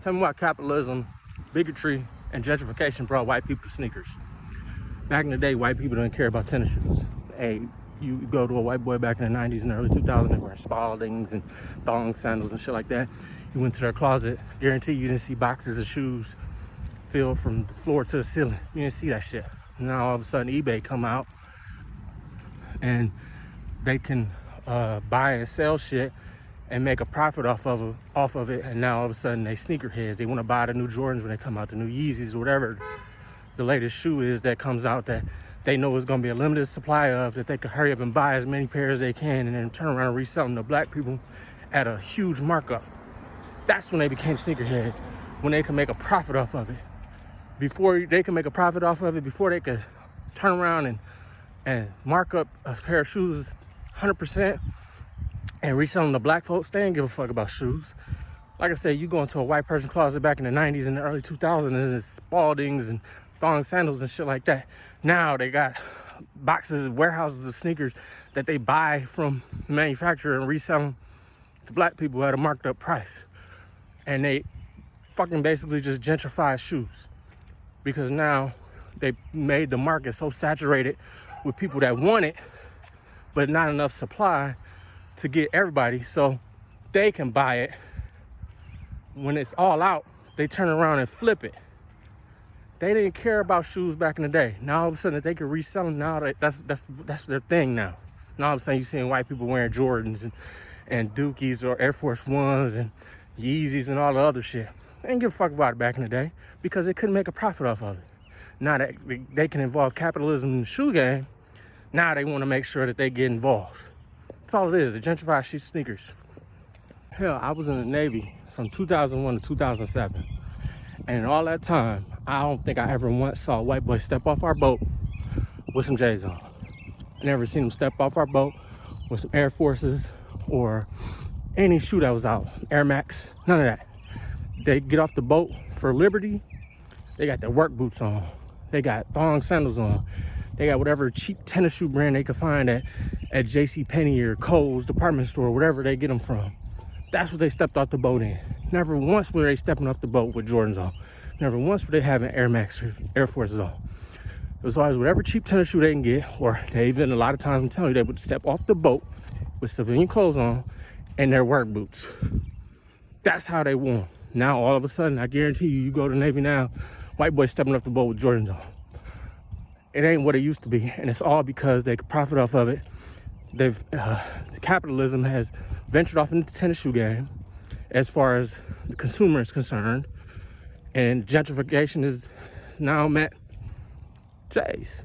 Tell me why capitalism, bigotry, and gentrification brought white people to sneakers. Back in the day, white people didn't care about tennis shoes. Hey, you go to a white boy back in the 90s and early 2000s, they were Spaldings and thong sandals and shit like that. You went to their closet, guarantee you didn't see boxes of shoes filled from the floor to the ceiling. You didn't see that shit. Now all of a sudden eBay come out and they can buy and sell shit and make a profit off of it, and now all of a sudden they sneakerheads. They want to buy the new Jordans when they come out, the new Yeezys, or whatever the latest shoe is that comes out that they know is going to be a limited supply of, that they can hurry up and buy as many pairs as they can and then turn around and resell them to black people at a huge markup. That's when they became sneakerheads, when they can make a profit off of it. Before they can make a profit off of it, before they could turn around and mark up a pair of shoes 100% and resell them to black folks, they didn't give a fuck about shoes. Like I said, you go into a white person closet back in the 90s and the early 2000s, and it's Spaldings and thong sandals and shit like that. Now they got boxes, warehouses of sneakers that they buy from the manufacturer and resell them to black people at a marked up price. And they fucking basically just gentrify shoes, because now they made the market so saturated with people that want it, but not enough supply to get everybody, so they can buy it. When it's all out, they turn around and flip it. They didn't care about shoes back in the day. Now all of a sudden that they can resell them, now that's their thing now. Now all of a sudden you're seeing white people wearing Jordans and Dookies or Air Force Ones and Yeezys and all the other shit. They didn't give a fuck about it back in the day because they couldn't make a profit off of it. Now that they can involve capitalism in the shoe game, now they want to make sure that they get involved. That's all it is, a gentrified shit sneakers. Hell, I was in the Navy from 2001 to 2007. And in all that time, I don't think I ever once saw a white boy step off our boat with some J's on. I never seen him step off our boat with some Air Forces or any shoe that was out, Air Max, none of that. They get off the boat for liberty, they got their work boots on. They got thong sandals on. They got whatever cheap tennis shoe brand they could find at JCPenney or Kohl's department store, whatever they get them from. That's what they stepped off the boat in. Never once were they stepping off the boat with Jordans on. Never once were they having Air Max or Air Forces on. It was always whatever cheap tennis shoe they can get, or they even, a lot of times I'm telling you, they would step off the boat with civilian clothes on and their work boots. That's how they won. Now all of a sudden, I guarantee you, you go to the Navy now, white boys stepping off the boat with Jordans on. It ain't what it used to be, and it's all because they could profit off of it. The capitalism has ventured off into the tennis shoe game as far as the consumer is concerned, and gentrification is now met J's.